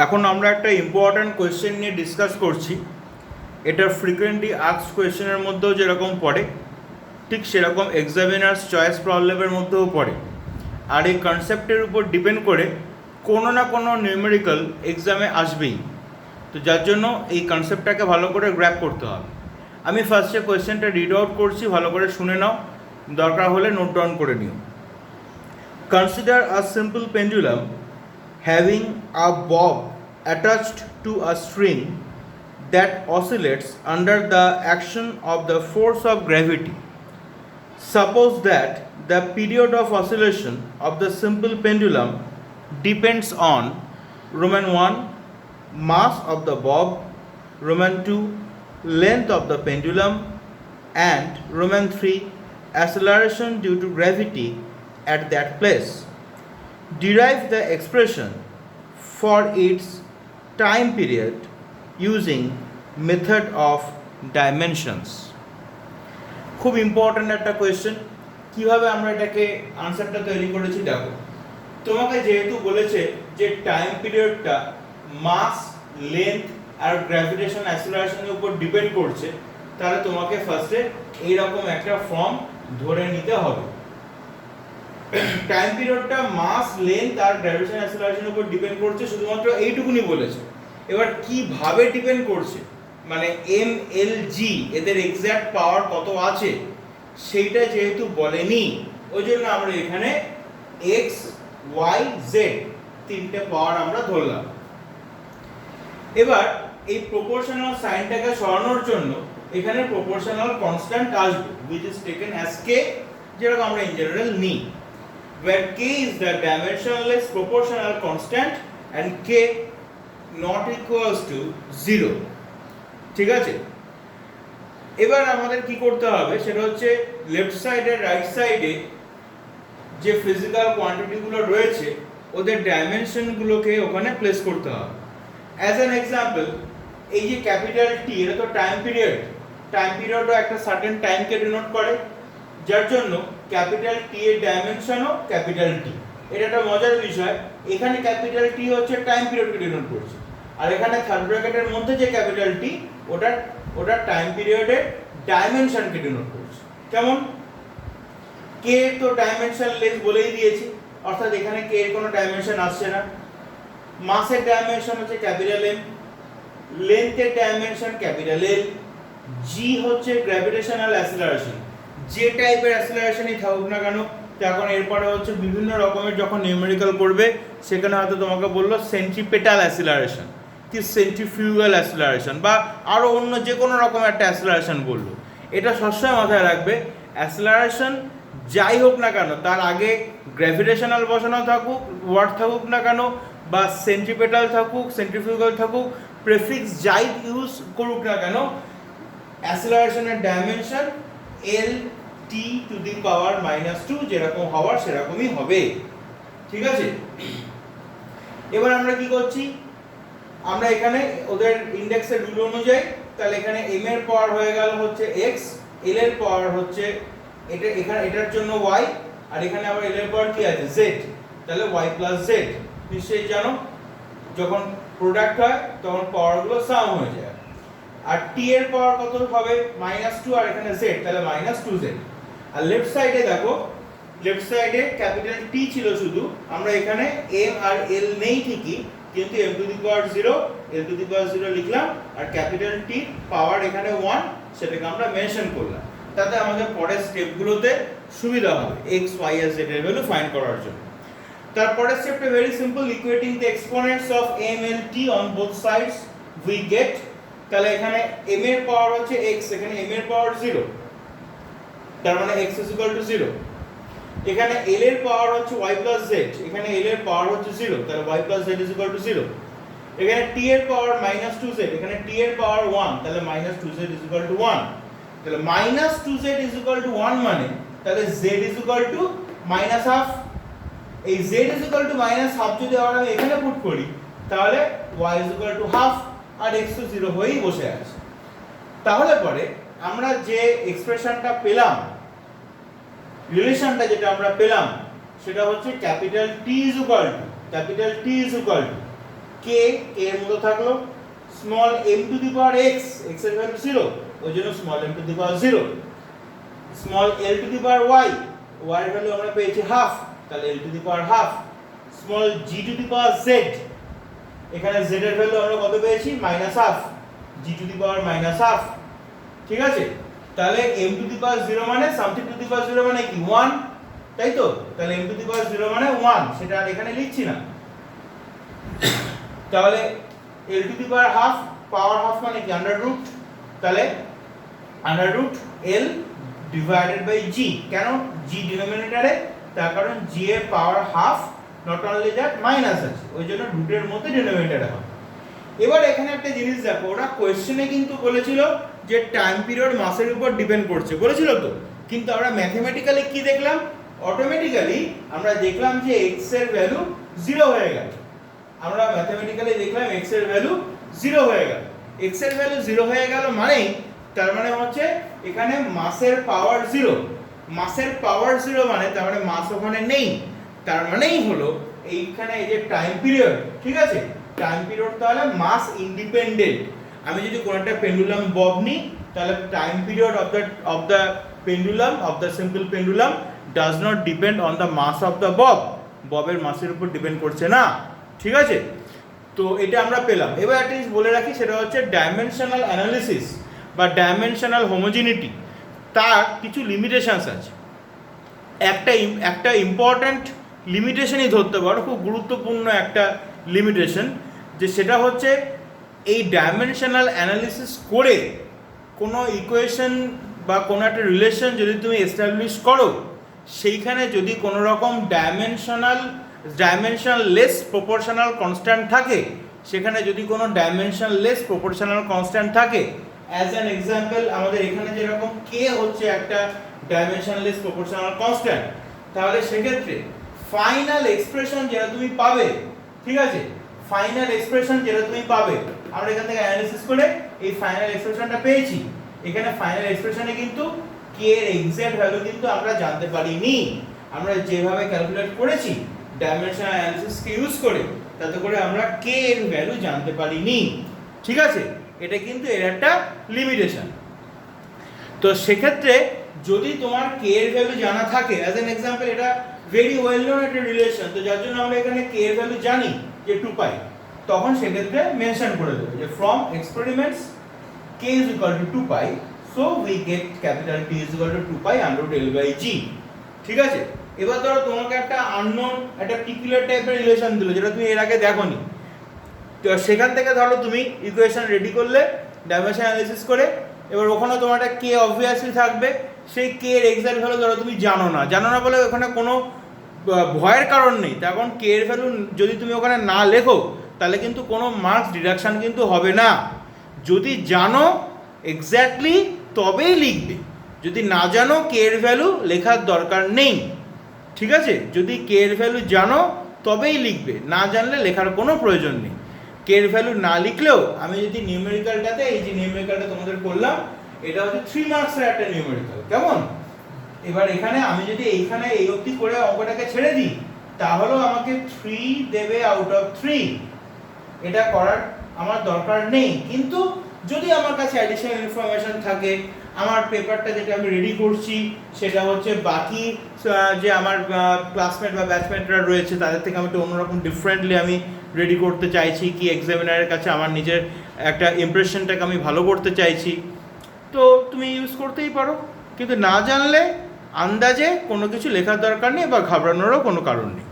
এখন আমরা একটা ইম্পর্ট্যান্ট কোয়েশ্চেন নিয়ে ডিসকাস করছি। এটা ফ্রিকোয়েন্টলি আস্কড কোয়েশ্চেনের মধ্যেও যেরকম পড়ে, ঠিক সেরকম এক্সামিনার্স চয়েস প্রবলেমের মধ্যেও পড়ে। আর এই কনসেপ্টের উপর ডিপেন্ড করে কোনো না কোনো নিউমেরিক্যাল এক্সামে আসবেই। তো যার জন্য এই কনসেপ্টটাকে ভালো করে গ্র্যাপ করতে হবে। আমি ফার্স্টে কোয়েশ্চেনটা রিড আউট করছি, ভালো করে শুনে নাও, দরকার হলে নোট ডাউন করে নিও। Consider a simple pendulum having a bob attached to a string that oscillates under the action of the force of gravity. Suppose that the period of oscillation of the simple pendulum depends on Roman 1 mass of the bob, Roman 2 length of the pendulum, and Roman 3 acceleration due to gravity at that place. Derive the expression for its time period using method of dimensions. খুব important একটা question. কীভাবে আমরা এটাকে আনসারটা তৈরি করেছি দেখো। তোমাকে যেহেতু বলেছে যে টাইম পিরিয়ডটা মাস, লেন্থ আর গ্র্যাভিটেশন অ্যাক্সিলারেশনের উপর ডিপেন্ড করছে, তাহলে তোমাকে ফার্স্টে এইরকম একটা ফর্ম ধরে নিতে হবে। টাইম পিরিয়ডটা মাস, লেন্থ আর গ্র্যাভিটেশন অ্যাক্সিলারেশনের উপর ডিপেন্ড করছে, শুধুমাত্র এইটুকুনি বলেছে। এবার কিভাবে ডিপেন্ড করছে, মানে এম এল জি এদের এক্স্যাক্ট পাওয়ার কত আছে সেইটা যেহেতু বলেনি, ওই জন্য আমরা এখানে এক্স, ওয়াই, জেড তিনটে পাওয়ার আমরা ধরলাম। এবার এই প্রপোর্শনাল সাইনটাকে সরানোর জন্য এখানে প্রপোর্শনাল কনস্ট্যান্ট আসবে, which is taken as k, যেরকম আমরা ইন জেনারেল নিই, where k is the dimensionless proportional constant and k not equals to 0। ঠিক আছে, এবার আমাদের কি করতে হবে সেটা হচ্ছে লেফট সাইডে রাইট সাইডে যে ফিজিক্যাল কোয়ান্টিটিগুলো রয়েছে ওদের ডাইমেনশনগুলোকে ওখানে প্লেস করতে হবে। অ্যাজ অ্যান এক্সাম্পল, এই যে ক্যাপিটাল টি, এটা তো টাইম পিরিয়ডও একটা সার্টেন টাইমকে ডিনোট করে, যার জন্য ক্যাপিটাল টি এর ডাইমেনশনও ক্যাপিটাল টি। এটা একটা মজার বিষয়, এখানে ক্যাপিটাল টি হচ্ছে টাইম পিরিয়ডকে ডিনোট করছে, আর এখানে থার্ড ব্র্যাকেটের মধ্যে যে ক্যাপিটাল টি ওটা টাইম পিরিয়ডের ডাইমেনশনকে ডিনোট করছে। কেমন? কে তো ডাইমেনশন লেস বলেই দিয়েছি, অর্থাৎ এখানে কে এর কোনো ডাইমেনশন আসছে না। মাসের ডাইমেনশন হচ্ছে ক্যাপিটাল এম, লেন্থের ডাইমেনশন ক্যাপিটাল এল, জি হচ্ছে গ্র্যাভিটেশনাল অ্যাক্সিলারেশন, যে টাইপের অ্যাক্সিলারেশনই থাকুক না কেন। তখন এরপরে হচ্ছে বিভিন্ন রকমের যখন নিউমেরিক্যাল করবে সেখানে হয়তো তোমাকে বললো সেন্ট্রিপেটাল অ্যাক্সিলারেশন কি সেন্ট্রিফিউগাল অ্যাক্সিলারেশন বা আরও অন্য যে কোনো রকম একটা অ্যাক্সিলারেশন বললো। এটা সবসময় মাথায় রাখবে, অ্যাক্সিলারেশন যাই হোক না কেন তার আগে গ্র্যাভিটেশনাল বসানো থাকুক, ওয়ার্ড থাকুক না কেন, বা সেন্ট্রিপেটাল থাকুক, সেন্ট্রিফিউগাল থাকুক, প্রেফিক্স যাই ইউজ করুক না কেন, অ্যাক্সিলারেশনের dimension L T two the পাওয়ার -2 যেরকম হওয়ার সেরকমই হবে। ঠিক আছে, এবার আমরা কি করছি, আমরা এখানে ওদের ইন্ডেক্সের রুল অনুযায়ী তাহলে এখানে m এর পাওয়ার হয়ে গেল হচ্ছে x, l এর পাওয়ার হচ্ছে এটা, এখানে এটার জন্য y, আর এখানে আবার l এর পাওয়ার কি আছে z, তাহলে y + z। নিশ্চয়ই জানো যখন প্রোডাক্ট হয় তখন পাওয়ারগুলো সাম হয়ে যায়, আর t এর পাওয়ার কত হবে -2, আর এখানে z, তাহলে -2z। আর লেফট সাইডে দেখো, লেফট সাইডে ক্যাপিটাল T ছিল শুধু, আমরা এখানে m আর l নেই ঠিকই, কিন্তু m⁴ l⁴ লিখলাম, আর ক্যাপিটাল T পাওয়ার এখানে 1 সেটাকে আমরা মেনশন করলাম, তাতে আমাদের পরের স্টেপগুলোতে সুবিধা হবে x, y আর z এর ভ্যালু ফাইন্ড করার জন্য। তারপরে স্টেপটা very simple, equating the exponents of m l t on both sides we get, তাহলে এখানে m এর পাওয়ার হচ্ছে x, এখানে m এর পাওয়ার 0, তার মানে x = 0। এখানে l এর পাওয়ার হচ্ছে y + z, এখানে l এর পাওয়ার হচ্ছে 0, তাহলে y + z = 0। এখানে t এর পাওয়ার -2z, এখানে t এর পাওয়ার 1, তাহলে -2z = 1। তাহলে -2z = 1 মানে তাহলে z -1/2। এই z -1/2 যদি আমরা এখানে পুট করি তাহলে y ½ আর x তো 0 হয়েই বসে আছে। তাহলে পরে আমরা যে এক্সপ্রেশনটা পেলাম, রিলেশনটা যেটা আমরা পেলাম সেটা হচ্ছে capital T is equal to K এর মতো থাকলো, small m to the power x, x এর ভ্যালু 0, ওই জন্য small m to the power 0, small l to the power y, y এর ভ্যালু আমরা পেয়েছি হাফ, তাহলে l to the power half, small g to the power z, এখানে z এর value আমরা কত পেয়েছি minus half, g to the power minus half, ঠিক আছে। তাহলে m টু দি পাওয়ার 0 মানে সামথিং টু দি পাওয়ার 0 মানে কি 1, তাই তো, তাহলে m টু দি পাওয়ার 0 মানে 1, সেটা আর এখানে লিখছি না। তাহলে l to the power half, power half মানে কি আন্ডার রুট, তাহলে under root l divided by g, কেন g ডিনোমিনেটরে, তার কারণ g এর power half, not only that minus আছে, ওই জন্য রুটের মধ্যে ডিনোমিনেটরে হবে। এবার এখানে একটা জিনিস দেখো, ওরা কোশ্চেনে কিন্তু বলেছিল যে টাইম পিরিয়ড মাসের উপর ডিপেন্ড করছে, বলেছিল তো, কিন্তু আমরা ম্যাথমেটিক্যালি কি দেখলাম, অটোমেটিক্যালি আমরা দেখলাম যে x এর ভ্যালু 0 হয়ে গেল, আমরা ম্যাথমেটিক্যালি দেখলাম x এর ভ্যালু 0 হয়ে গেল, x এর ভ্যালু 0 হয়ে গেল মানে তার মানে হচ্ছে এখানে মাসের পাওয়ার 0, মাসের পাওয়ার 0 মানে তার মানে মাস ওখানে নেই, তার মানেই হলো এইখানে এই যে টাইম পিরিয়ড, ঠিক আছে, টাইম পিরিয়ড তাহলে মাস ইন্ডিপেন্ডেন্ট। আমি যদি কোন একটা পেন্ডুলাম বব নিই, তাহলে time period of the pendulum, of the simple pendulum does not depend on the mass of the bob, ববের মাসের উপর ডিপেন্ড করছে না, ঠিক আছে। তো এটা আমরা পেলাম। এবার একটা জিনিস বলে রাখি, সেটা হচ্ছে ডাইমেনশনাল অ্যানালিসিস বা ডাইমেনশনাল হোমোজিনিটি, তার কিছু লিমিটেশনস আছে। একটা ইম্পর্ট্যান্ট লিমিটেশনই ধরতে পারো, খুব গুরুত্বপূর্ণ একটা লিমিটেশন, যে সেটা হচ্ছে এই ডাইমেনশনাল অ্যানালিসিস করে কোনো ইকুয়েশন বা কোনো একটা রিলেশন যদি তুমি এস্টাবলিশ করো, সেইখানে যদি কোনো রকম ডাইমেনশনলেস প্রপোর্শনাল কনস্ট্যান্ট থাকে, সেখানে যদি কোনো ডাইমেনশনলেস প্রপোর্শনাল কনস্ট্যান্ট থাকে, অ্যাজ অ্যান এক্সাম্পল আমাদের এখানে যেরকম কে হচ্ছে একটা ডাইমেনশনলেস প্রপোর্শনাল কনস্ট্যান্ট, তাহলে সেক্ষেত্রে ফাইনাল এক্সপ্রেশন যেটা তুমি পাবে, ঠিক আছে, ফাইনাল এক্সপ্রেশন যেটা তুমি পাবে, আমরা এখান থেকে অ্যানালিসিস করে এই ফাইনাল এক্সপ্রেশনটা পেয়েছি। এখানে ফাইনাল এক্সপ্রেশনে কিন্তু কে এর এক্সাক্ট ভ্যালু কিন্তু আমরা জানতে পারিনি, আমরা যেভাবে ক্যালকুলেট করেছি ডাইমেনশনাল অ্যানালিসিসকে ইউজ করে, তাতে করে আমরা কে এর ভ্যালু জানতে পারিনি, ঠিক আছে, এটা কিন্তু এর একটা লিমিটেশন। তো সেক্ষেত্রে যদি তোমার কে এর ভ্যালু জানা থাকে, অ্যাজ অ্যান এক্সাম্পল এটা ভেরি ওয়েল নোন একটা রিলেশন, তো যার জন্য আমরা এখানে কে এর ভ্যালু জানি যে 2π, তখন সেক্ষেত্রে মেনশন করে দেবো যে from experiments k is equal to 2π, so we get capital T is equal to 2π under root L by G, ঠিক আছে। এবার ধরো তোমাকে একটা আননোন একটা টিকুলার টাইপের রিলেশন দিল, যেটা তুমি এর আগে দেখোনি, তো সেখান থেকে ধরো তুমি ইকুয়েশন রেডি করলে ডাইমেনশন অ্যানালিসিস করে, এবার ওখানে তোমার একটা কে অবভিয়াসলি থাকবে, সেই কে এর এক্সাক্ট ভ্যালু ধরো তুমি জানো না বলে ওখানে কোনো ভয়ের কারণ নেই, তখন কে এর ভ্যালু যদি তুমি ওখানে না লেখো তাহলে কিন্তু কোনো মার্কস ডিডাকশন কিন্তু হবে না। যদি জানো এক্স্যাক্টলি তবেই লিখবে, যদি না জানো কে এর ভ্যালু লেখার দরকার নেই, ঠিক আছে। যদি কে এর ভ্যালু জানো তবেই লিখবে, না জানলে লেখার কোনো প্রয়োজন নেই। কে এর ভ্যালু না লিখলেও আমি যদি নিউমেরিক্যালটাতে, এই যে নিউমেরিক্যালটা তোমাদের করলাম, এটা হচ্ছে 3 মার্কসের একটা নিউমেরিক্যাল, কেমন। এবার এখানে আমি যদি এইখানে এই অবধি করে অঙ্কটাকে ছেড়ে দিই, তাহলেও আমাকে 3 দেবে আউট অফ 3, এটা করার আমার দরকার নেই। কিন্তু যদি আমার কাছে অ্যাডিশনাল ইনফরমেশন থাকে, আমার পেপারটা যেটা আমি রেডি করছি সেটা হচ্ছে বাকি যে আমার ক্লাসমেট বা ব্যাচমেটরা রয়েছে তাদের থেকে আমি একটু অন্যরকম ডিফারেন্টলি আমি রেডি করতে চাইছি, কি এক্সামিনারের কাছে আমার নিজের একটা ইমপ্রেশনটাকে আমি ভালো করতে চাইছি, তো তুমি ইউজ করতেই পারো। কিন্তু না জানলে আন্দাজে কোনো কিছু লেখার দরকার নেই বা ঘাবড়ানোরও কোনো কারণ নেই।